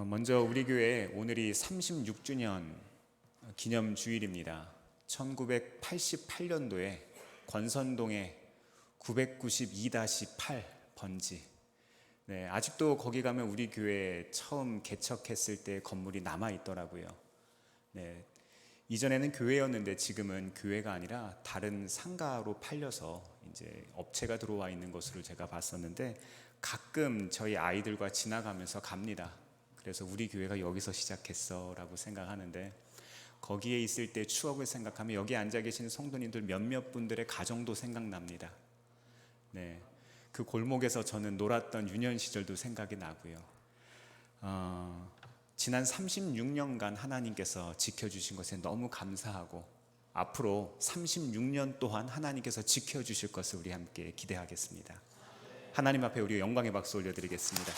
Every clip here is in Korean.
먼저 우리 교회 오늘이 36주년 기념 주일입니다. 1988년도에 권선동에 992-8 번지. 아직도 거기 가면 우리 교회 처음 개척했을 때 건물이 남아 있더라고요. 이전에는 교회였는데 지금은 교회가 아니라 다른 상가로 팔려서 이제 업체가 들어와 있는 것으로 제가 봤었는데, 가끔 저희 아이들과 지나가면서 갑니다. 그래서 우리 교회가 여기서 시작했어 라고 생각하는데, 거기에 있을 때 추억을 생각하면 여기 앉아 계시는 성도님들 몇몇 분들의 가정도 생각납니다. 그 골목에서 저는 놀았던 유년 시절도 생각이 나고요. 지난 36년간 하나님께서 지켜주신 것에 너무 감사하고, 앞으로 36년 동안 하나님께서 지켜주실 것을 우리 함께 기대하겠습니다. 하나님 앞에 우리 영광의 박수 올려드리겠습니다.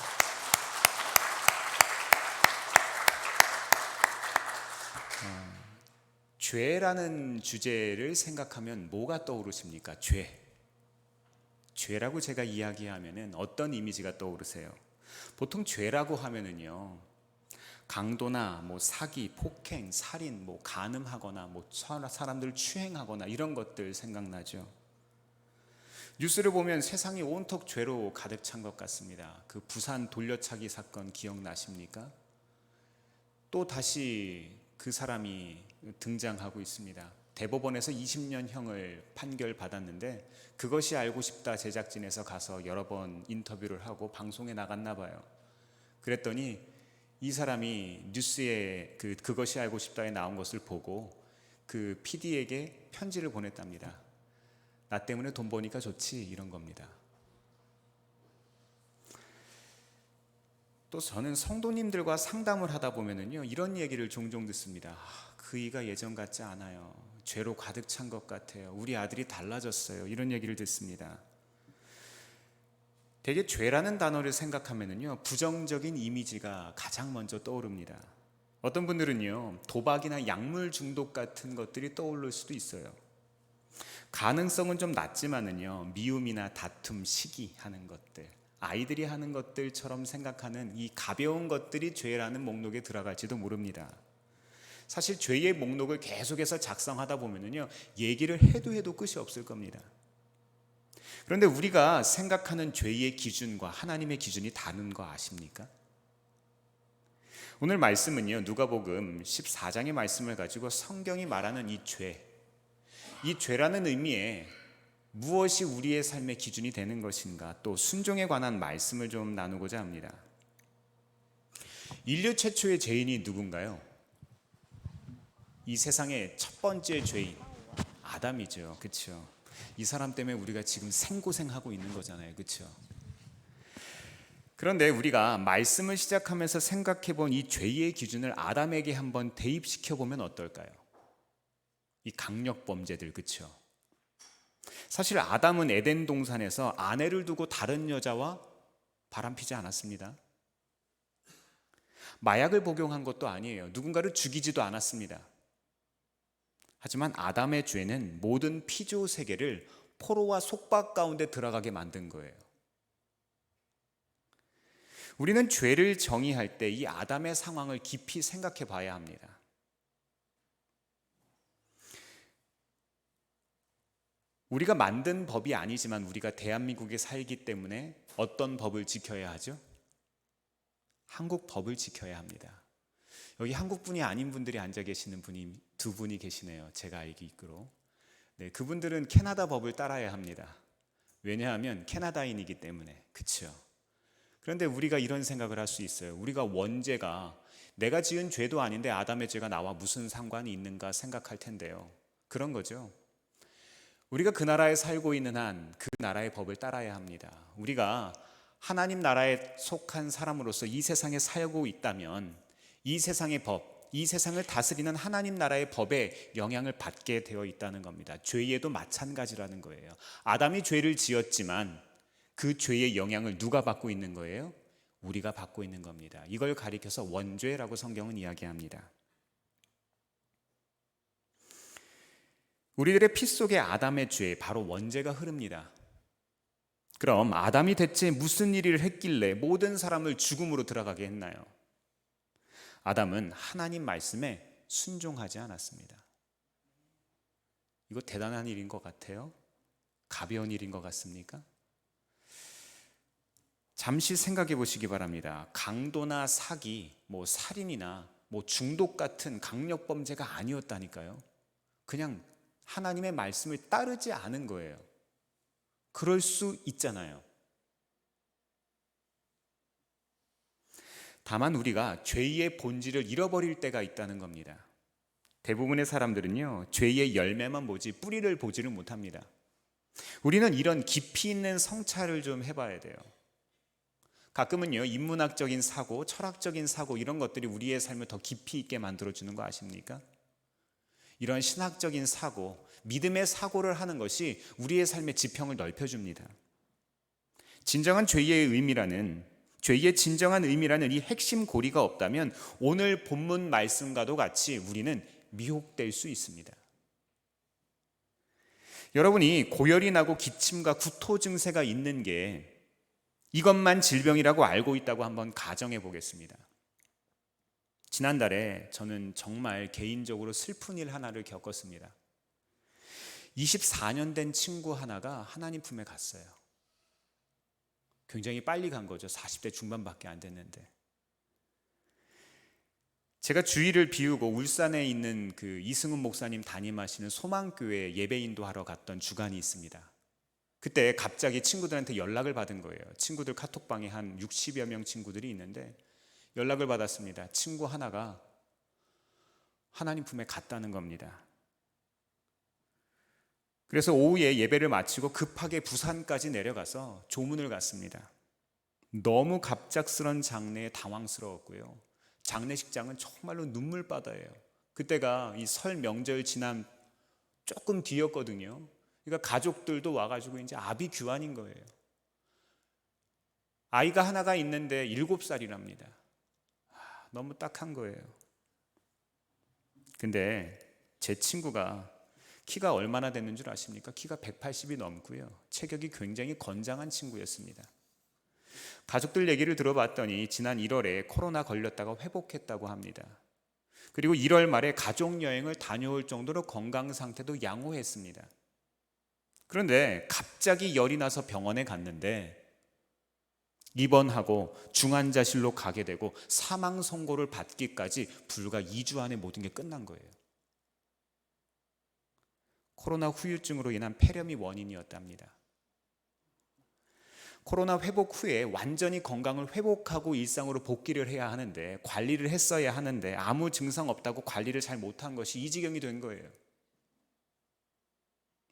죄라는 주제를 생각하면 뭐가 떠오르십니까? 죄라고 제가 이야기하면은 어떤 이미지가 떠오르세요? 보통 죄라고 하면은요, 강도나 사기, 폭행, 살인, 간음하거나 사람들 추행하거나 이런 것들 생각나죠. 뉴스를 보면 세상이 온통 죄로 가득 찬 것 같습니다. 그 부산 돌려차기 사건 기억나십니까? 또 다시 그 사람이 등장하고 있습니다. 대법원에서 20년형을 판결받았는데, 그것이 알고 싶다 제작진에서 가서 여러 번 인터뷰를 하고 방송에 나갔나 봐요. 그랬더니 이 사람이 뉴스에 그것이 알고 싶다에 나온 것을 보고 그 PD에게 편지를 보냈답니다. 나 때문에 돈 버니까 좋지, 이런 겁니다. 또 저는 성도님들과 상담을 하다 보면은요, 이런 얘기를 종종 듣습니다. 그이가 예전 같지 않아요. 죄로 가득 찬 것 같아요. 우리 아들이 달라졌어요. 이런 얘기를 듣습니다. 되게 죄라는 단어를 생각하면은요, 부정적인 이미지가 가장 먼저 떠오릅니다. 어떤 분들은요, 도박이나 약물 중독 같은 것들이 떠오를 수도 있어요. 가능성은 좀 낮지만은요, 미움이나 다툼, 시기하는 것들, 아이들이 하는 것들처럼 생각하는 이 가벼운 것들이 죄라는 목록에 들어갈지도 모릅니다. 사실 죄의 목록을 계속해서 작성하다 보면은요, 얘기를 해도 끝이 없을 겁니다. 그런데 우리가 생각하는 죄의 기준과 하나님의 기준이 다른 거 아십니까? 오늘 말씀은요, 누가복음 14장의 말씀을 가지고 성경이 말하는 이 죄라는 의미에 무엇이 우리의 삶의 기준이 되는 것인가, 또 순종에 관한 말씀을 좀 나누고자 합니다. 인류 최초의 죄인이 누군가요? 이 세상의 첫 번째 죄인, 아담이죠. 그렇죠? 이 사람 때문에 우리가 지금 생고생하고 있는 거잖아요. 그렇죠? 그런데 우리가 말씀을 시작하면서 생각해 본 이 죄의 기준을 아담에게 한번 대입시켜 보면 어떨까요? 이 강력 범죄들, 그렇죠? 사실 아담은 에덴 동산에서 아내를 두고 다른 여자와 바람피지 않았습니다. 마약을 복용한 것도 아니에요. 누군가를 죽이지도 않았습니다. 하지만 아담의 죄는 모든 피조 세계를 포로와 속박 가운데 들어가게 만든 거예요. 우리는 죄를 정의할 때 이 아담의 상황을 깊이 생각해 봐야 합니다. 우리가 만든 법이 아니지만 우리가 대한민국에 살기 때문에 어떤 법을 지켜야 하죠? 한국 법을 지켜야 합니다. 여기 한국분이 아닌 분들이 앉아 계시는 분이 두 분이 계시네요. 제가 알기로. 그분들은 캐나다 법을 따라야 합니다. 왜냐하면 캐나다인이기 때문에. 그렇죠? 그런데 우리가 이런 생각을 할 수 있어요. 우리가 원죄가 내가 지은 죄도 아닌데 아담의 죄가 나와 무슨 상관이 있는가 생각할 텐데요. 그런 거죠. 우리가 그 나라에 살고 있는 한 그 나라의 법을 따라야 합니다. 우리가 하나님 나라에 속한 사람으로서 이 세상에 살고 있다면 이 세상의 법, 이 세상을 다스리는 하나님 나라의 법에 영향을 받게 되어 있다는 겁니다. 죄에도 마찬가지라는 거예요. 아담이 죄를 지었지만 그 죄의 영향을 누가 받고 있는 거예요? 우리가 받고 있는 겁니다. 이걸 가리켜서 원죄라고 성경은 이야기합니다. 우리들의 피 속에 아담의 죄, 바로 원죄가 흐릅니다. 그럼 아담이 대체 무슨 일을 했길래 모든 사람을 죽음으로 들어가게 했나요? 아담은 하나님 말씀에 순종하지 않았습니다. 이거 대단한 일인 것 같아요? 가벼운 일인 것 같습니까? 잠시 생각해 보시기 바랍니다. 강도나 사기, 살인이나 중독 같은 강력 범죄가 아니었다니까요. 그냥 하나님의 말씀을 따르지 않은 거예요. 그럴 수 있잖아요. 다만 우리가 죄의 본질을 잃어버릴 때가 있다는 겁니다. 대부분의 사람들은요, 죄의 열매만 보지 뿌리를 보지를 못합니다. 우리는 이런 깊이 있는 성찰을 좀 해봐야 돼요. 가끔은요, 인문학적인 사고, 철학적인 사고 이런 것들이 우리의 삶을 더 깊이 있게 만들어주는 거 아십니까? 이런 신학적인 사고, 믿음의 사고를 하는 것이 우리의 삶의 지평을 넓혀줍니다. 진정한 죄의 진정한 의미라는 이 핵심 고리가 없다면 오늘 본문 말씀과도 같이 우리는 미혹될 수 있습니다. 여러분이 고열이 나고 기침과 구토 증세가 있는 게 이것만 질병이라고 알고 있다고 한번 가정해 보겠습니다. 지난달에 저는 정말 개인적으로 슬픈 일 하나를 겪었습니다. 24년 된 친구 하나가 하나님 품에 갔어요. 굉장히 빨리 간 거죠. 40대 중반밖에 안 됐는데. 제가 주일을 비우고 울산에 있는 그 이승훈 목사님 담임하시는 소망교회 예배 인도하러 갔던 주간이 있습니다. 그때 갑자기 친구들한테 연락을 받은 거예요. 친구들 카톡방에 한 60여 명 친구들이 있는데 연락을 받았습니다. 친구 하나가 하나님 품에 갔다는 겁니다. 그래서 오후에 예배를 마치고 급하게 부산까지 내려가서 조문을 갔습니다. 너무 갑작스런 장례에 당황스러웠고요. 장례식장은 정말로 눈물바다예요. 그때가 이 설 명절 지난 조금 뒤였거든요. 그러니까 가족들도 와가지고 이제 아비규환인 거예요. 아이가 하나가 있는데 7살이랍니다. 너무 딱한 거예요. 근데 제 친구가 키가 얼마나 됐는 줄 아십니까? 키가 180이 넘고요. 체격이 굉장히 건장한 친구였습니다. 가족들 얘기를 들어봤더니 지난 1월에 코로나 걸렸다가 회복했다고 합니다. 그리고 1월 말에 가족여행을 다녀올 정도로 건강 상태도 양호했습니다. 그런데 갑자기 열이 나서 병원에 갔는데 입원하고 중환자실로 가게 되고 사망 선고를 받기까지 불과 2주 안에 모든 게 끝난 거예요. 코로나 후유증으로 인한 폐렴이 원인이었답니다. 코로나 회복 후에 완전히 건강을 회복하고 일상으로 복귀를 해야 하는데 관리를 했어야 하는데 아무 증상 없다고 관리를 잘 못한 것이 이 지경이 된 거예요.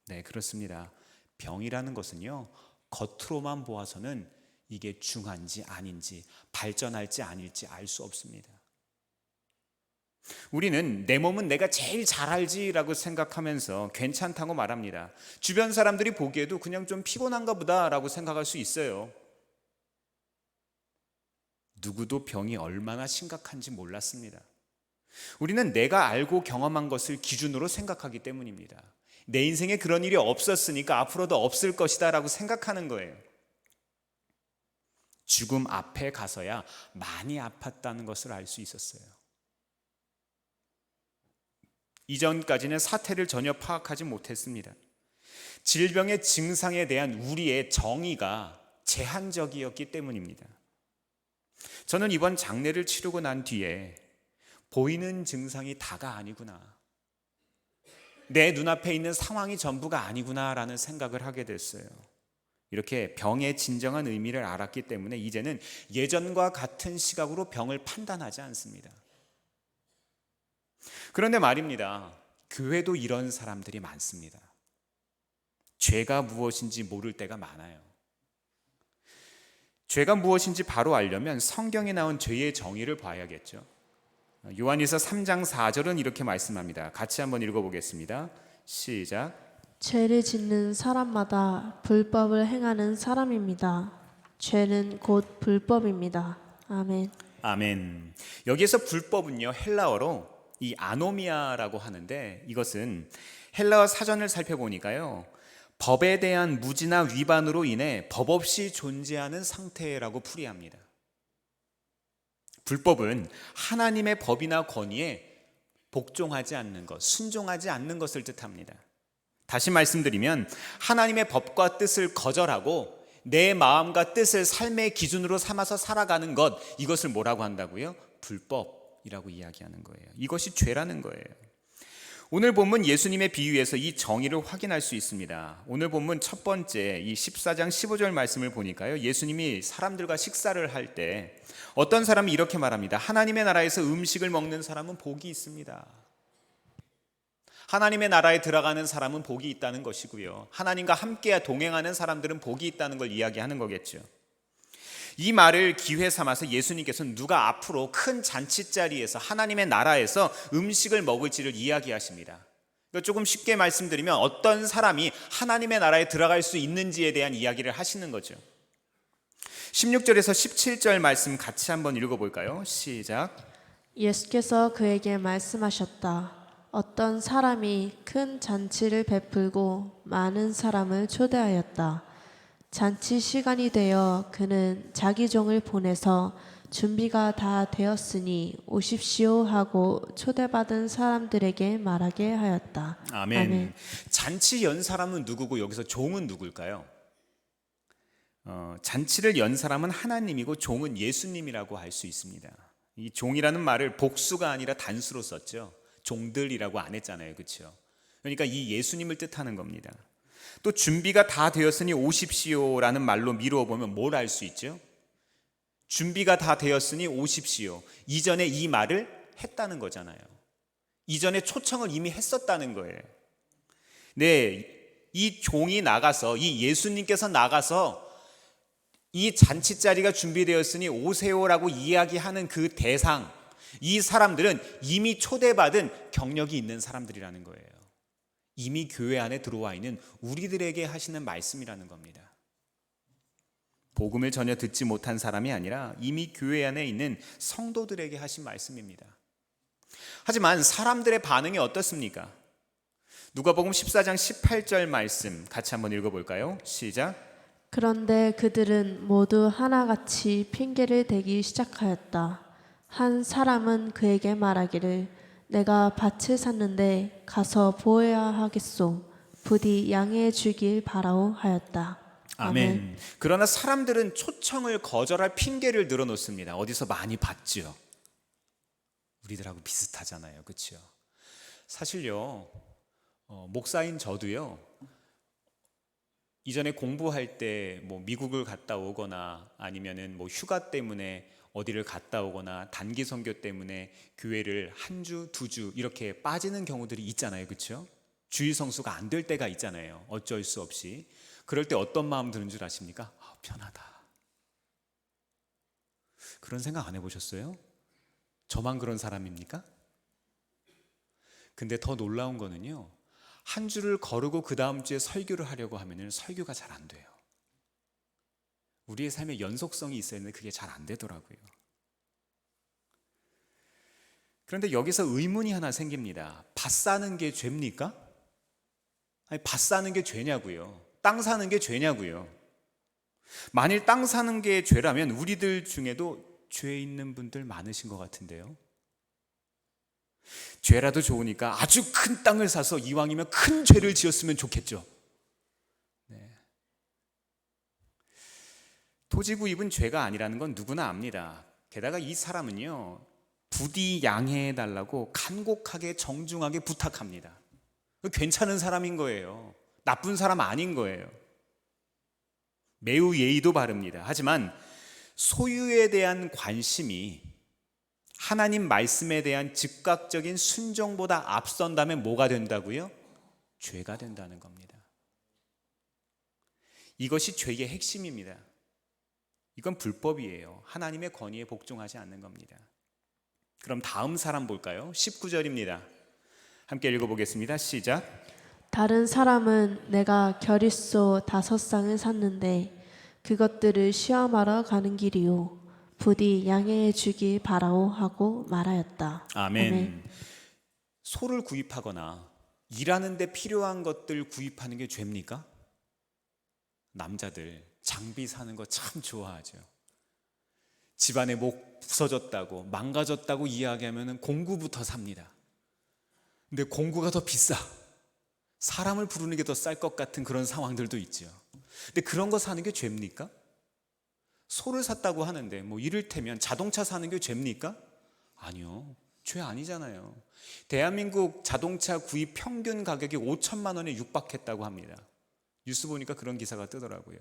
네, 그렇습니다. 병이라는 것은요, 겉으로만 보아서는 이게 중한지 아닌지 발전할지 아닐지 알 수 없습니다. 우리는 내 몸은 내가 제일 잘 알지라고 생각하면서 괜찮다고 말합니다. 주변 사람들이 보기에도 그냥 좀 피곤한가 보다라고 생각할 수 있어요. 누구도 병이 얼마나 심각한지 몰랐습니다. 우리는 내가 알고 경험한 것을 기준으로 생각하기 때문입니다. 내 인생에 그런 일이 없었으니까 앞으로도 없을 것이다 라고 생각하는 거예요. 죽음 앞에 가서야 많이 아팠다는 것을 알 수 있었어요. 이전까지는 사태를 전혀 파악하지 못했습니다. 질병의 증상에 대한 우리의 정의가 제한적이었기 때문입니다. 저는 이번 장례를 치르고 난 뒤에 보이는 증상이 다가 아니구나, 내 눈앞에 있는 상황이 전부가 아니구나라는 생각을 하게 됐어요. 이렇게 병의 진정한 의미를 알았기 때문에 이제는 예전과 같은 시각으로 병을 판단하지 않습니다. 그런데 말입니다, 교회도 이런 사람들이 많습니다. 죄가 무엇인지 모를 때가 많아요. 죄가 무엇인지 바로 알려면 성경에 나온 죄의 정의를 봐야겠죠. 요한일서 3장 4절은 이렇게 말씀합니다. 같이 한번 읽어보겠습니다. 시작. 죄를 짓는 사람마다 불법을 행하는 사람입니다. 죄는 곧 불법입니다. 아멘. 아멘. 여기에서 불법은요, 헬라어로 이 아노미아라고 하는데, 이것은 헬라어 사전을 살펴보니까요, 법에 대한 무지나 위반으로 인해 법 없이 존재하는 상태라고 풀이합니다. 불법은 하나님의 법이나 권위에 복종하지 않는 것, 순종하지 않는 것을 뜻합니다. 다시 말씀드리면 하나님의 법과 뜻을 거절하고 내 마음과 뜻을 삶의 기준으로 삼아서 살아가는 것, 이것을 뭐라고 한다고요? 불법이라고 이야기하는 거예요. 이것이 죄라는 거예요. 오늘 본문 예수님의 비유에서 이 정의를 확인할 수 있습니다. 오늘 본문 첫 번째 이 14장 15절 말씀을 보니까요, 예수님이 사람들과 식사를 할 때 어떤 사람이 이렇게 말합니다. 하나님의 나라에서 음식을 먹는 사람은 복이 있습니다. 하나님의 나라에 들어가는 사람은 복이 있다는 것이고요, 하나님과 함께 동행하는 사람들은 복이 있다는 걸 이야기하는 거겠죠. 이 말을 기회 삼아서 예수님께서는 누가 앞으로 큰 잔치 자리에서 하나님의 나라에서 음식을 먹을지를 이야기하십니다. 조금 쉽게 말씀드리면 어떤 사람이 하나님의 나라에 들어갈 수 있는지에 대한 이야기를 하시는 거죠. 16절에서 17절 말씀 같이 한번 읽어볼까요? 시작. 예수께서 그에게 말씀하셨다. 어떤 사람이 큰 잔치를 베풀고 많은 사람을 초대하였다. 잔치 시간이 되어 그는 자기 종을 보내서 준비가 다 되었으니 오십시오 하고 초대받은 사람들에게 말하게 하였다. 아멘. 잔치 연 사람은 누구고 여기서 종은 누굴까요? 잔치를 연 사람은 하나님이고 종은 예수님이라고 할 수 있습니다. 이 종이라는 말을 복수가 아니라 단수로 썼죠. 종들이라고 안 했잖아요, 그렇죠? 그러니까 이 예수님을 뜻하는 겁니다. 또 준비가 다 되었으니 오십시오라는 말로 미루어 보면 뭘 알 수 있죠? 준비가 다 되었으니 오십시오. 이전에 이 말을 했다는 거잖아요. 이전에 초청을 이미 했었다는 거예요. 네, 이 종이 나가서, 이 예수님께서 나가서 이 잔치 자리가 준비되었으니 오세요라고 이야기하는 그 대상, 이 사람들은 이미 초대받은 경력이 있는 사람들이라는 거예요. 이미 교회 안에 들어와 있는 우리들에게 하시는 말씀이라는 겁니다. 복음을 전혀 듣지 못한 사람이 아니라 이미 교회 안에 있는 성도들에게 하신 말씀입니다. 하지만 사람들의 반응이 어떻습니까? 누가복음 14장 18절 말씀 같이 한번 읽어볼까요? 시작. 그런데 그들은 모두 하나같이 핑계를 대기 시작하였다. 한 사람은 그에게 말하기를 내가 밭을 샀는데 가서 보아야 하겠소. 부디 양해해 주길 바라오 하였다. 아멘. 그러나 사람들은 초청을 거절할 핑계를 늘어놓습니다. 어디서 많이 봤죠? 우리들하고 비슷하잖아요, 그렇죠? 사실요, 목사인 저도요, 이전에 공부할 때 뭐 미국을 갔다 오거나 아니면은 뭐 휴가 때문에 어디를 갔다 오거나 단기 선교 때문에 교회를 한 주, 두 주 이렇게 빠지는 경우들이 있잖아요, 그렇죠? 주일 성수가 안 될 때가 있잖아요. 어쩔 수 없이. 그럴 때 어떤 마음 드는 줄 아십니까? 편하다. 그런 생각 안 해보셨어요? 저만 그런 사람입니까? 근데 더 놀라운 거는요, 한 주를 거르고 그 다음 주에 설교를 하려고 하면 설교가 잘 안 돼요. 우리의 삶에 연속성이 있어야 하는데 그게 잘 안 되더라고요. 그런데 여기서 의문이 하나 생깁니다. 밭 사는 게 죄입니까? 아니, 밭 사는 게 죄냐고요. 땅 사는 게 죄냐고요. 만일 땅 사는 게 죄라면 우리들 중에도 죄 있는 분들 많으신 것 같은데요. 죄라도 좋으니까 아주 큰 땅을 사서 이왕이면 큰 죄를 지었으면 좋겠죠. 네. 토지 구입은 죄가 아니라는 건 누구나 압니다. 게다가 이 사람은요, 부디 양해해 달라고 간곡하게 정중하게 부탁합니다. 괜찮은 사람인 거예요. 나쁜 사람 아닌 거예요. 매우 예의도 바릅니다. 하지만 소유에 대한 관심이 하나님 말씀에 대한 즉각적인 순종보다 앞선다면 뭐가 된다고요? 죄가 된다는 겁니다. 이것이 죄의 핵심입니다. 이건 불법이에요. 하나님의 권위에 복종하지 않는 겁니다. 그럼 다음 사람 볼까요? 19절입니다. 함께 읽어보겠습니다. 시작. 다른 사람은 내가 겨릿소 5쌍을 샀는데 그것들을 시험하러 가는 길이요. 부디 양해해 주길 바라오 하고 말하였다. 아멘. 소를 구입하거나 일하는 데 필요한 것들 구입하는 게 죄입니까? 남자들 장비 사는 거 참 좋아하죠. 집안의 부서졌다고 망가졌다고 이야기하면 공구부터 삽니다. 근데 공구가 더 비싸. 사람을 부르는 게 더 쌀 것 같은 그런 상황들도 있죠. 근데 그런 거 사는 게 죄입니까? 소를 샀다고 하는데 이를테면 자동차 사는 게 죄입니까? 아니요. 죄 아니잖아요. 대한민국 자동차 구입 평균 가격이 5천만 원에 육박했다고 합니다. 뉴스 보니까 그런 기사가 뜨더라고요.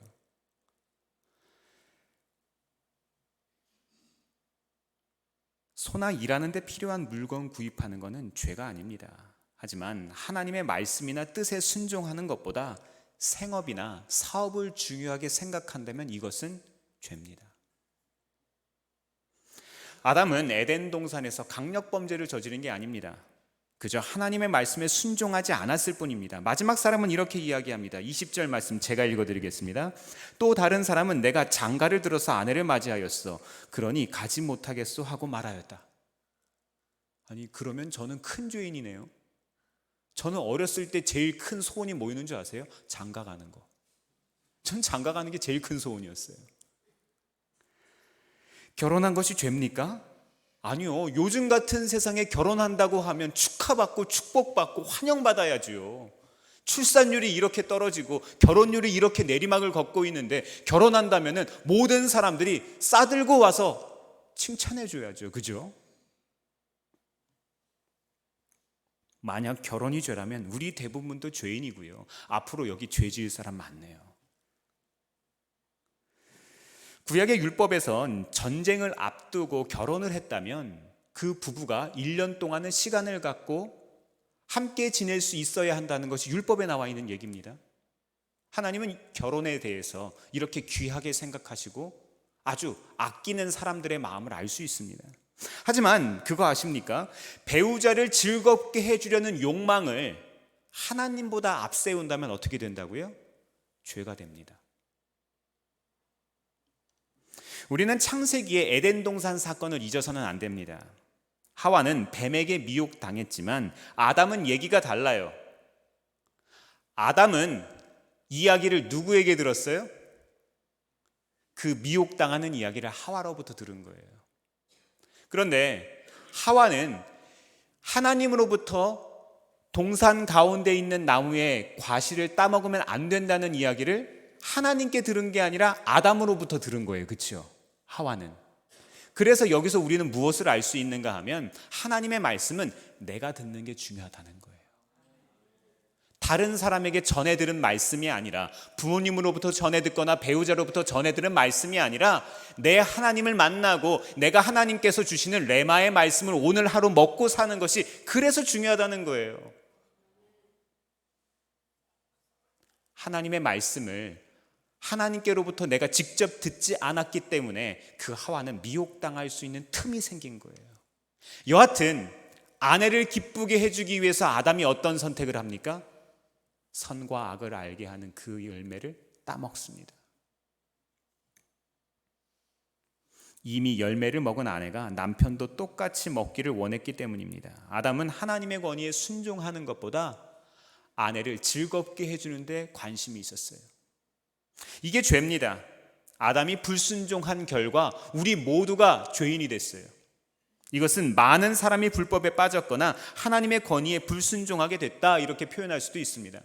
소나 일하는 데 필요한 물건 구입하는 것은 죄가 아닙니다. 하지만 하나님의 말씀이나 뜻에 순종하는 것보다 생업이나 사업을 중요하게 생각한다면 이것은 죄입니다. 아담은 에덴 동산에서 강력 범죄를 저지른 게 아닙니다. 그저 하나님의 말씀에 순종하지 않았을 뿐입니다. 마지막 사람은 이렇게 이야기합니다. 20절 말씀 제가 읽어드리겠습니다. 또 다른 사람은 내가 장가를 들어서 아내를 맞이하였어. 그러니 가지 못하겠소 하고 말하였다. 아니 그러면 저는 큰 죄인이네요. 저는 어렸을 때 제일 큰 소원이 뭐였는 줄 아세요? 장가 가는 거. 전 장가 가는 게 제일 큰 소원이었어요. 결혼한 것이 죄입니까? 아니요. 요즘 같은 세상에 결혼한다고 하면 축하받고 축복받고 환영받아야지요. 출산율이 이렇게 떨어지고 결혼율이 이렇게 내리막을 걷고 있는데 결혼한다면 모든 사람들이 싸들고 와서 칭찬해줘야죠. 그죠? 만약 결혼이 죄라면 우리 대부분도 죄인이고요. 앞으로 여기 죄 지을 사람 많네요. 구약의 율법에선 전쟁을 앞두고 결혼을 했다면 그 부부가 1년 동안은 시간을 갖고 함께 지낼 수 있어야 한다는 것이 율법에 나와 있는 얘기입니다. 하나님은 결혼에 대해서 이렇게 귀하게 생각하시고 아주 아끼는 사람들의 마음을 알 수 있습니다. 하지만 그거 아십니까? 배우자를 즐겁게 해주려는 욕망을 하나님보다 앞세운다면 어떻게 된다고요? 죄가 됩니다. 우리는 창세기의 에덴 동산 사건을 잊어서는 안 됩니다. 하와는 뱀에게 미혹당했지만 아담은 얘기가 달라요. 아담은 이야기를 누구에게 들었어요? 그 미혹당하는 이야기를 하와로부터 들은 거예요. 그런데 하와는 하나님으로부터 동산 가운데 있는 나무의 과실을 따먹으면 안 된다는 이야기를 하나님께 들은 게 아니라 아담으로부터 들은 거예요. 그렇죠? 하와는. 그래서 여기서 우리는 무엇을 알 수 있는가 하면 하나님의 말씀은 내가 듣는 게 중요하다는 거예요. 다른 사람에게 전해 들은 말씀이 아니라 부모님으로부터 전해 듣거나 배우자로부터 전해 들은 말씀이 아니라 내 하나님을 만나고 내가 하나님께서 주시는 레마의 말씀을 오늘 하루 먹고 사는 것이 그래서 중요하다는 거예요. 하나님의 말씀을 하나님께로부터 내가 직접 듣지 않았기 때문에 그 하와는 미혹당할 수 있는 틈이 생긴 거예요. 여하튼 아내를 기쁘게 해주기 위해서 아담이 어떤 선택을 합니까? 선과 악을 알게 하는 그 열매를 따먹습니다. 이미 열매를 먹은 아내가 남편도 똑같이 먹기를 원했기 때문입니다. 아담은 하나님의 권위에 순종하는 것보다 아내를 즐겁게 해주는 데 관심이 있었어요. 이게 죄입니다. 아담이 불순종한 결과 우리 모두가 죄인이 됐어요. 이것은 많은 사람이 불법에 빠졌거나 하나님의 권위에 불순종하게 됐다 이렇게 표현할 수도 있습니다.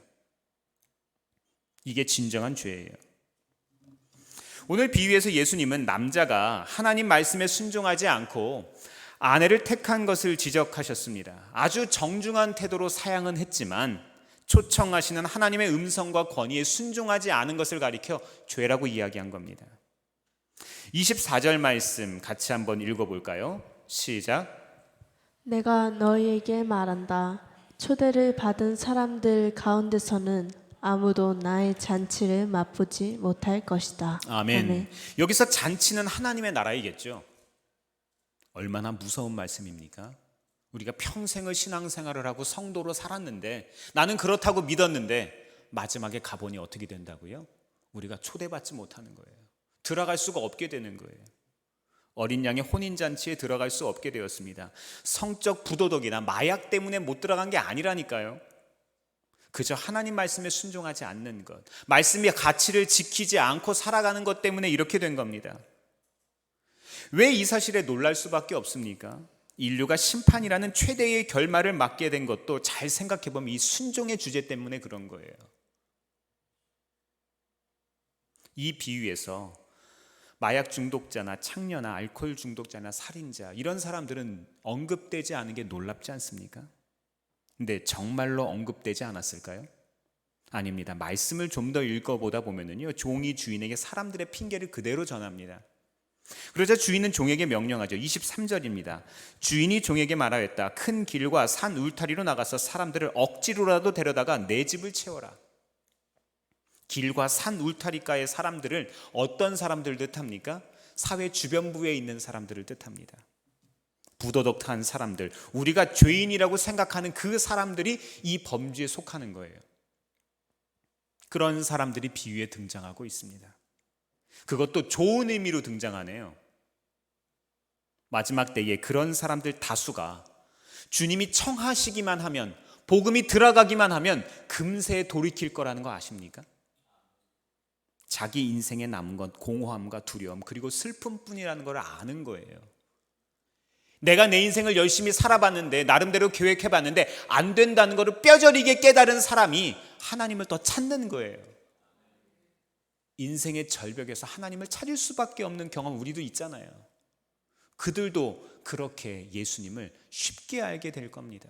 이게 진정한 죄예요. 오늘 비유에서 예수님은 남자가 하나님 말씀에 순종하지 않고 아내를 택한 것을 지적하셨습니다. 아주 정중한 태도로 사양은 했지만 초청하시는 하나님의 음성과 권위에 순종하지 않은 것을 가리켜 죄라고 이야기한 겁니다. 24절 말씀 같이 한번 읽어볼까요? 시작. 내가 너희에게 말한다. 초대를 받은 사람들 가운데서는 아무도 나의 잔치를 맛보지 못할 것이다. 아멘. 여기서 잔치는 하나님의 나라이겠죠. 얼마나 무서운 말씀입니까? 우리가 평생을 신앙생활을 하고 성도로 살았는데 나는 그렇다고 믿었는데 마지막에 가보니 어떻게 된다고요? 우리가 초대받지 못하는 거예요. 들어갈 수가 없게 되는 거예요. 어린 양의 혼인잔치에 들어갈 수 없게 되었습니다. 성적 부도덕이나 마약 때문에 못 들어간 게 아니라니까요. 그저 하나님 말씀에 순종하지 않는 것, 말씀의 가치를 지키지 않고 살아가는 것 때문에 이렇게 된 겁니다. 왜 이 사실에 놀랄 수밖에 없습니까? 인류가 심판이라는 최대의 결말을 맞게 된 것도 잘 생각해보면 이 순종의 주제 때문에 그런 거예요. 이 비유에서 마약 중독자나 창녀나 알코올 중독자나 살인자 이런 사람들은 언급되지 않은 게 놀랍지 않습니까? 근데 정말로 언급되지 않았을까요? 아닙니다. 말씀을 좀 더 읽어보다 보면은요, 종이 주인에게 사람들의 핑계를 그대로 전합니다. 그러자 주인은 종에게 명령하죠. 23절입니다. 주인이 종에게 말하였다. 큰 길과 산 울타리로 나가서 사람들을 억지로라도 데려다가 내 집을 채워라. 길과 산 울타리가의 사람들을 어떤 사람들 뜻합니까? 사회 주변부에 있는 사람들을 뜻합니다. 부도덕한 사람들, 우리가 죄인이라고 생각하는 그 사람들이 이 범죄에 속하는 거예요. 그런 사람들이 비유에 등장하고 있습니다. 그것도 좋은 의미로 등장하네요. 마지막 때에 그런 사람들 다수가 주님이 청하시기만 하면, 복음이 들어가기만 하면 금세 돌이킬 거라는 거 아십니까? 자기 인생에 남은 건 공허함과 두려움 그리고 슬픔뿐이라는 걸 아는 거예요. 내가 내 인생을 열심히 살아봤는데, 나름대로 계획해봤는데 안 된다는 것을 뼈저리게 깨달은 사람이 하나님을 더 찾는 거예요. 인생의 절벽에서 하나님을 찾을 수밖에 없는 경험 우리도 있잖아요. 그들도 그렇게 예수님을 쉽게 알게 될 겁니다.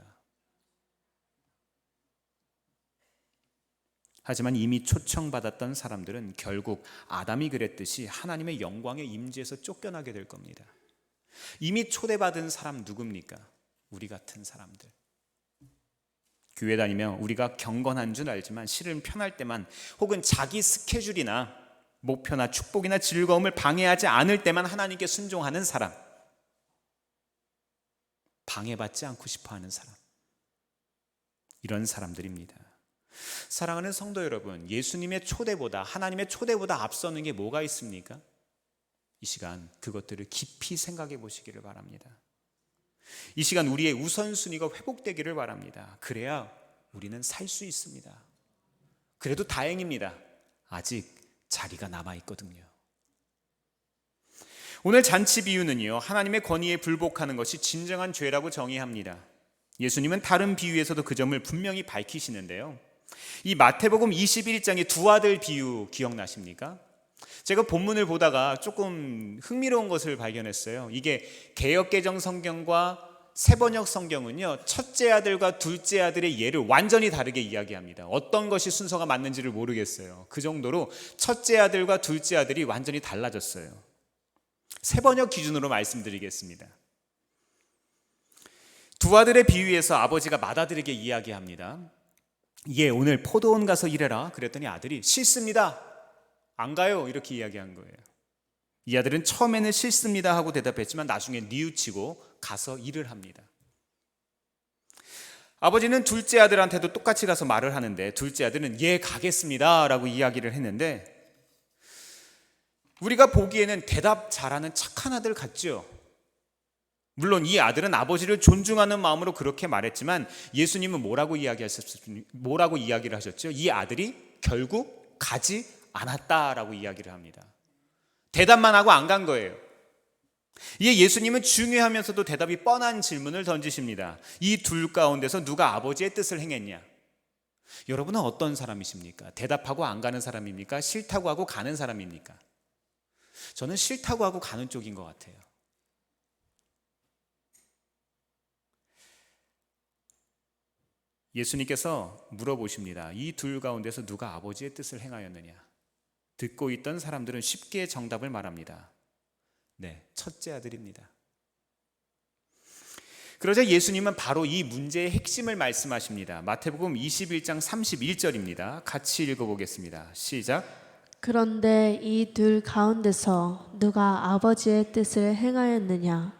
하지만 이미 초청받았던 사람들은 결국 아담이 그랬듯이 하나님의 영광의 임재에서 쫓겨나게 될 겁니다. 이미 초대받은 사람 누굽니까? 우리 같은 사람들. 교회 다니며 우리가 경건한 줄 알지만 실은 편할 때만, 혹은 자기 스케줄이나 목표나 축복이나 즐거움을 방해하지 않을 때만 하나님께 순종하는 사람, 방해받지 않고 싶어하는 사람, 이런 사람들입니다. 사랑하는 성도 여러분, 예수님의 초대보다, 하나님의 초대보다 앞서는 게 뭐가 있습니까? 이 시간 그것들을 깊이 생각해 보시기를 바랍니다. 이 시간 우리의 우선순위가 회복되기를 바랍니다. 그래야 우리는 살 수 있습니다. 그래도 다행입니다. 아직 자리가 남아 있거든요. 오늘 잔치 비유는요, 하나님의 권위에 불복하는 것이 진정한 죄라고 정의합니다. 예수님은 다른 비유에서도 그 점을 분명히 밝히시는데요, 이 마태복음 21장의 두 아들 비유 기억나십니까? 제가 본문을 보다가 조금 흥미로운 것을 발견했어요. 이게 개역개정 성경과 새번역 성경은요, 첫째 아들과 둘째 아들의 예를 완전히 다르게 이야기합니다. 어떤 것이 순서가 맞는지를 모르겠어요. 그 정도로 첫째 아들과 둘째 아들이 완전히 달라졌어요. 새번역 기준으로 말씀드리겠습니다. 두 아들의 비유에서 아버지가 맏아들에게 이야기합니다. 예, 오늘 포도원 가서 일해라. 그랬더니 아들이 싫습니다. 안 가요. 이렇게 이야기한 거예요. 이 아들은 처음에는 싫습니다 하고 대답했지만 나중에 뉘우치고 가서 일을 합니다. 아버지는 둘째 아들한테도 똑같이 가서 말을 하는데, 둘째 아들은 예, 가겠습니다 라고 이야기를 했는데, 우리가 보기에는 대답 잘하는 착한 아들 같죠. 물론 이 아들은 아버지를 존중하는 마음으로 그렇게 말했지만 예수님은 뭐라고 이야기를 하셨죠? 이 아들이 결국 가지 않았다라고 이야기를 합니다. 대답만 하고 안 간 거예요. 이에 예수님은 중요하면서도 대답이 뻔한 질문을 던지십니다. 이 둘 가운데서 누가 아버지의 뜻을 행했냐? 여러분은 어떤 사람이십니까? 대답하고 안 가는 사람입니까? 싫다고 하고 가는 사람입니까? 저는 싫다고 하고 가는 쪽인 것 같아요. 예수님께서 물어보십니다. 이 둘 가운데서 누가 아버지의 뜻을 행하였느냐? 듣고 있던 사람들은 쉽게 정답을 말합니다. 네, 첫째 아들입니다. 그러자 예수님은 바로 이 문제의 핵심을 말씀하십니다. 마태복음 21장 31절입니다. 같이 읽어보겠습니다. 시작. 그런데 이 둘 가운데서 누가 아버지의 뜻을 행하였느냐?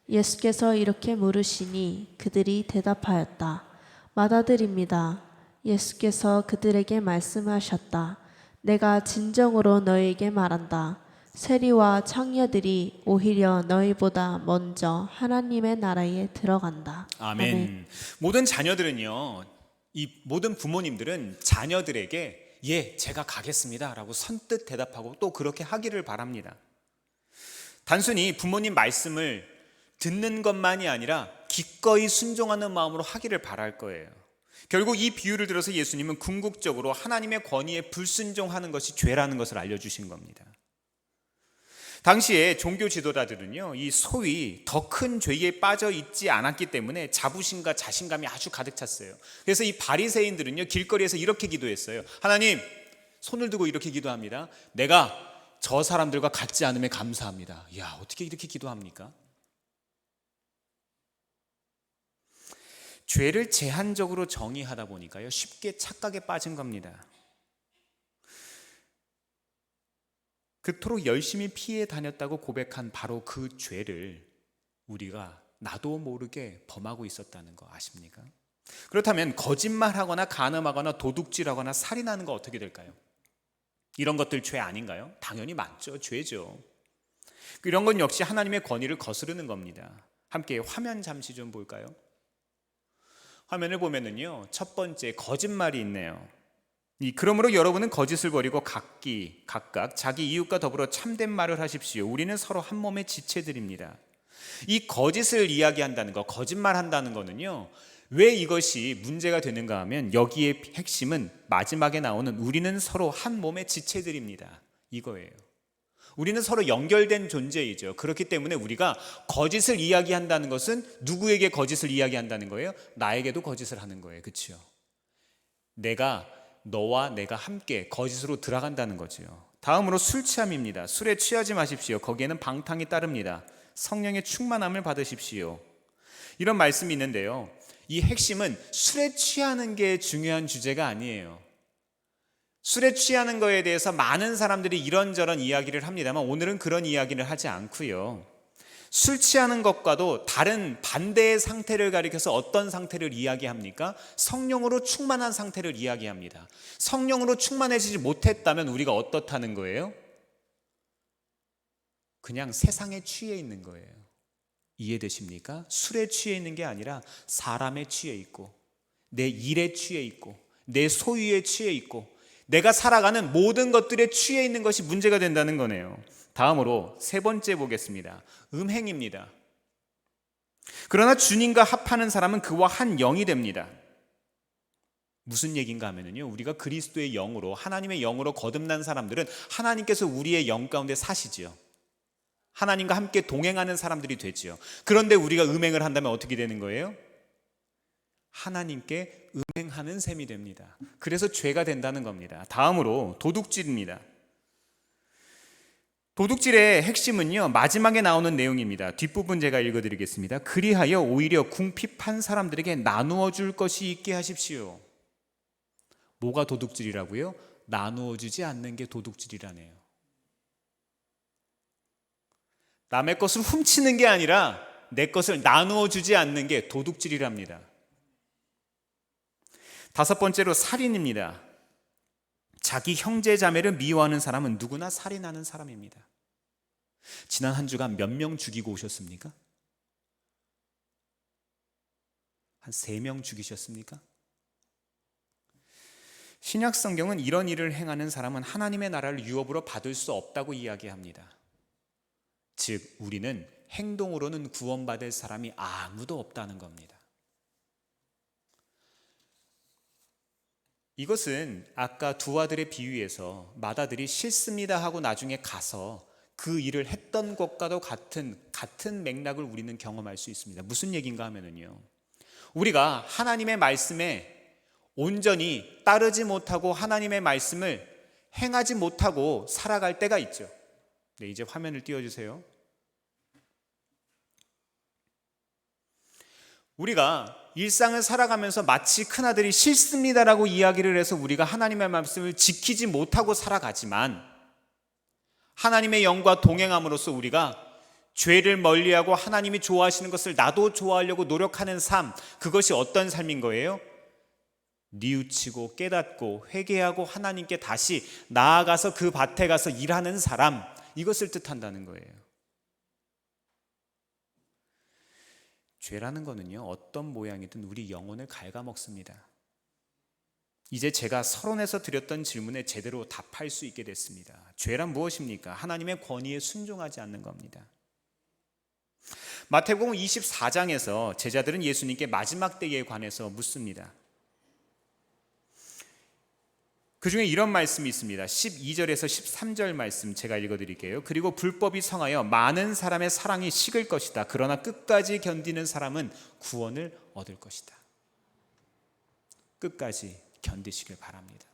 예수께서 이렇게 물으시니 그들이 대답하였다. 맏아들입니다. 예수께서 그들에게 말씀하셨다. 내가 진정으로 너희에게 말한다. 세리와 창녀들이 오히려 너희보다 먼저 하나님의 나라에 들어간다. 아멘. 모든 자녀들은요, 이 모든 부모님들은 자녀들에게 예, 제가 가겠습니다 라고 선뜻 대답하고 또 그렇게 하기를 바랍니다. 단순히 부모님 말씀을 듣는 것만이 아니라 기꺼이 순종하는 마음으로 하기를 바랄 거예요. 결국 이 비유를 들어서 예수님은 궁극적으로 하나님의 권위에 불순종하는 것이 죄라는 것을 알려주신 겁니다. 당시에 종교 지도자들은요, 이 소위 더 큰 죄에 빠져 있지 않았기 때문에 자부심과 자신감이 아주 가득 찼어요. 그래서 이 바리새인들은요, 길거리에서 이렇게 기도했어요. 하나님, 손을 들고 이렇게 기도합니다. 내가 저 사람들과 같지 않음에 감사합니다. 야, 어떻게 이렇게 기도합니까? 죄를 제한적으로 정의하다 보니까요, 쉽게 착각에 빠진 겁니다. 그토록 열심히 피해 다녔다고 고백한 바로 그 죄를 우리가 나도 모르게 범하고 있었다는 거 아십니까? 그렇다면 거짓말하거나 간음하거나 도둑질하거나 살인하는 거 어떻게 될까요? 이런 것들 죄 아닌가요? 당연히 맞죠. 죄죠. 이런 건 역시 하나님의 권위를 거스르는 겁니다. 함께 화면 잠시 좀 볼까요? 화면을 보면은요, 첫 번째 거짓말이 있네요. 그러므로 여러분은 거짓을 버리고 각각 자기 이웃과 더불어 참된 말을 하십시오. 우리는 서로 한 몸의 지체들입니다. 이 거짓을 이야기한다는 거, 거짓말한다는 거는요, 왜 이것이 문제가 되는가 하면 여기에 핵심은 마지막에 나오는 우리는 서로 한 몸의 지체들입니다. 이거예요. 우리는 서로 연결된 존재이죠. 그렇기 때문에 우리가 거짓을 이야기한다는 것은 누구에게 거짓을 이야기한다는 거예요? 나에게도 거짓을 하는 거예요. 그렇죠? 너와 내가 함께 거짓으로 들어간다는 거죠. 다음으로 술 취함입니다. 술에 취하지 마십시오. 거기에는 방탕이 따릅니다. 성령의 충만함을 받으십시오. 이런 말씀이 있는데요, 이 핵심은 술에 취하는 게 중요한 주제가 아니에요. 술에 취하는 거에 대해서 많은 사람들이 이런저런 이야기를 합니다만 오늘은 그런 이야기를 하지 않고요, 술 취하는 것과도 다른 반대의 상태를 가리켜서 어떤 상태를 이야기합니까? 성령으로 충만한 상태를 이야기합니다. 성령으로 충만해지지 못했다면 우리가 어떻다는 거예요? 그냥 세상에 취해 있는 거예요. 이해되십니까? 술에 취해 있는 게 아니라 사람에 취해 있고, 내 일에 취해 있고, 내 소유에 취해 있고, 내가 살아가는 모든 것들에 취해 있는 것이 문제가 된다는 거네요. 다음으로 세 번째 보겠습니다. 음행입니다. 그러나 주님과 합하는 사람은 그와 한 영이 됩니다. 무슨 얘기인가 하면요, 우리가 그리스도의 영으로, 하나님의 영으로 거듭난 사람들은 하나님께서 우리의 영 가운데 사시죠. 하나님과 함께 동행하는 사람들이 되죠. 그런데 우리가 음행을 한다면 어떻게 되는 거예요? 하나님께 음행하는 셈이 됩니다. 그래서 죄가 된다는 겁니다. 다음으로 도둑질입니다. 도둑질의 핵심은요, 마지막에 나오는 내용입니다. 뒷부분 제가 읽어드리겠습니다. 그리하여 오히려 궁핍한 사람들에게 나누어 줄 것이 있게 하십시오. 뭐가 도둑질이라고요? 나누어 주지 않는 게 도둑질이라네요. 남의 것을 훔치는 게 아니라 내 것을 나누어 주지 않는 게 도둑질이랍니다. 다섯 번째로 살인입니다. 자기 형제 자매를 미워하는 사람은 누구나 살인하는 사람입니다. 지난 한 주간 몇 명 죽이고 오셨습니까? 한 3명 죽이셨습니까? 신약 성경은 이런 일을 행하는 사람은 하나님의 나라를 유업으로 받을 수 없다고 이야기합니다. 즉 우리는 행동으로는 구원받을 사람이 아무도 없다는 겁니다. 이것은 아까 두 아들의 비유에서 맏아들이 싫습니다 하고 나중에 가서 그 일을 했던 것과도 같은 맥락을 우리는 경험할 수 있습니다. 무슨 얘기인가 하면요, 우리가 하나님의 말씀에 온전히 따르지 못하고 하나님의 말씀을 행하지 못하고 살아갈 때가 있죠. 네, 이제 화면을 띄워주세요. 우리가 일상을 살아가면서 마치 큰아들이 싫습니다라고 이야기를 해서 우리가 하나님의 말씀을 지키지 못하고 살아가지만, 하나님의 영과 동행함으로써 우리가 죄를 멀리하고 하나님이 좋아하시는 것을 나도 좋아하려고 노력하는 삶, 그것이 어떤 삶인 거예요? 뉘우치고 깨닫고 회개하고 하나님께 다시 나아가서 그 밭에 가서 일하는 사람, 이것을 뜻한다는 거예요. 죄라는 거는요, 어떤 모양이든 우리 영혼을 갉아먹습니다. 이제 제가 서론에서 드렸던 질문에 제대로 답할 수 있게 됐습니다. 죄란 무엇입니까? 하나님의 권위에 순종하지 않는 겁니다. 마태복음 24장에서 제자들은 예수님께 마지막 때에 관해서 묻습니다. 그 중에 이런 말씀이 있습니다. 12절에서 13절 말씀 제가 읽어드릴게요. 그리고 불법이 성하여 많은 사람의 사랑이 식을 것이다. 그러나 끝까지 견디는 사람은 구원을 얻을 것이다. 끝까지 견디시길 바랍니다.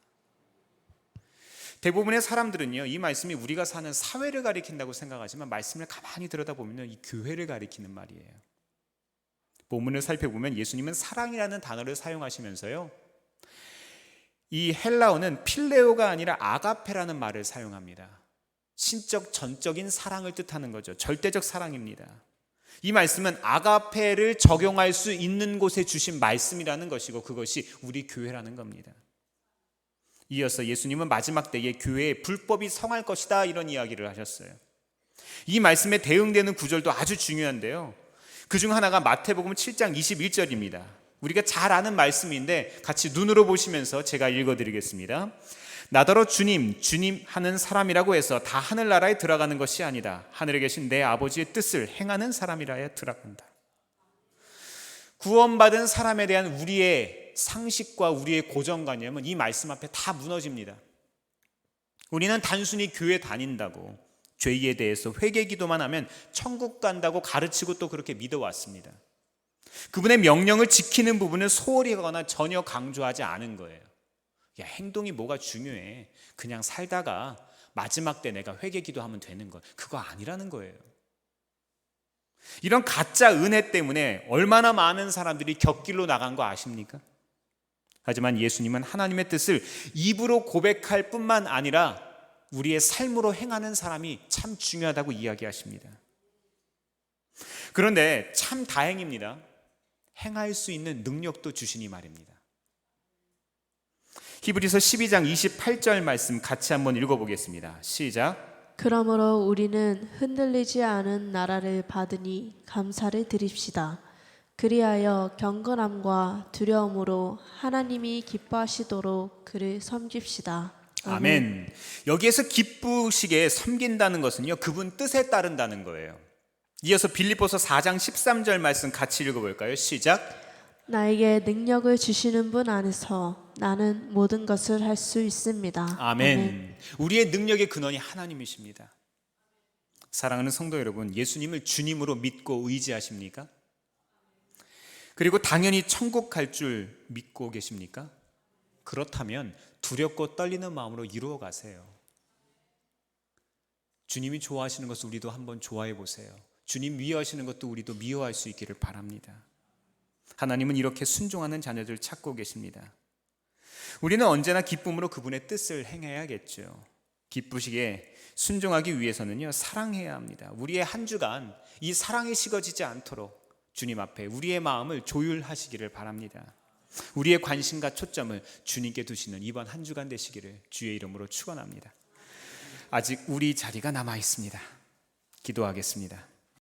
대부분의 사람들은요, 이 말씀이 우리가 사는 사회를 가리킨다고 생각하지만 말씀을 가만히 들여다보면 이 교회를 가리키는 말이에요. 본문을 살펴보면 예수님은 사랑이라는 단어를 사용하시면서요, 이 헬라어는 필레오가 아니라 아가페라는 말을 사용합니다. 신적 전적인 사랑을 뜻하는 거죠. 절대적 사랑입니다. 이 말씀은 아가페를 적용할 수 있는 곳에 주신 말씀이라는 것이고 그것이 우리 교회라는 겁니다. 이어서 예수님은 마지막 때에 교회에 불법이 성할 것이다 이런 이야기를 하셨어요. 이 말씀에 대응되는 구절도 아주 중요한데요. 그중 하나가 마태복음 7장 21절입니다. 우리가 잘 아는 말씀인데 같이 눈으로 보시면서 제가 읽어드리겠습니다. 나더러 주님, 주님 하는 사람이라고 해서 다 하늘나라에 들어가는 것이 아니다. 하늘에 계신 내 아버지의 뜻을 행하는 사람이라야 들어간다. 구원받은 사람에 대한 우리의 상식과 우리의 고정관념은 이 말씀 앞에 다 무너집니다. 우리는 단순히 교회 다닌다고, 죄에 대해서 회개기도만 하면 천국 간다고 가르치고 또 그렇게 믿어왔습니다. 그분의 명령을 지키는 부분을 소홀히 하거나 전혀 강조하지 않은 거예요. 야, 행동이 뭐가 중요해. 그냥 살다가 마지막 때 내가 회개기도하면 되는 것, 그거 아니라는 거예요. 이런 가짜 은혜 때문에 얼마나 많은 사람들이 곁길로 나간 거 아십니까? 하지만 예수님은 하나님의 뜻을 입으로 고백할 뿐만 아니라 우리의 삶으로 행하는 사람이 참 중요하다고 이야기하십니다. 그런데 참 다행입니다. 행할 수 있는 능력도 주시니 말입니다. 히브리서 12장 28절 말씀 같이 한번 읽어보겠습니다. 시작. 그러므로 우리는 흔들리지 않은 나라를 받으니 감사를 드립시다. 그리하여 경건함과 두려움으로 하나님이 기뻐하시도록 그를 섬깁시다. 아멘. 여기에서 기쁘시게 섬긴다는 것은요, 그분 뜻에 따른다는 거예요. 이어서 빌립보서 4장 13절 말씀 같이 읽어볼까요? 시작. 나에게 능력을 주시는 분 안에서 나는 모든 것을 할 수 있습니다. 아멘. 우리의 능력의 근원이 하나님이십니다. 사랑하는 성도 여러분, 예수님을 주님으로 믿고 의지하십니까? 그리고 당연히 천국 갈 줄 믿고 계십니까? 그렇다면 두렵고 떨리는 마음으로 이루어 가세요. 주님이 좋아하시는 것을 우리도 한번 좋아해 보세요. 주님 미워하시는 것도 우리도 미워할 수 있기를 바랍니다. 하나님은 이렇게 순종하는 자녀들 찾고 계십니다. 우리는 언제나 기쁨으로 그분의 뜻을 행해야겠죠. 기쁘시게 순종하기 위해서는요, 사랑해야 합니다. 우리의 한 주간 이 사랑이 식어지지 않도록 주님 앞에 우리의 마음을 조율하시기를 바랍니다. 우리의 관심과 초점을 주님께 두시는 이번 한 주간 되시기를 주의 이름으로 축원합니다. 아직 우리 자리가 남아 있습니다. 기도하겠습니다.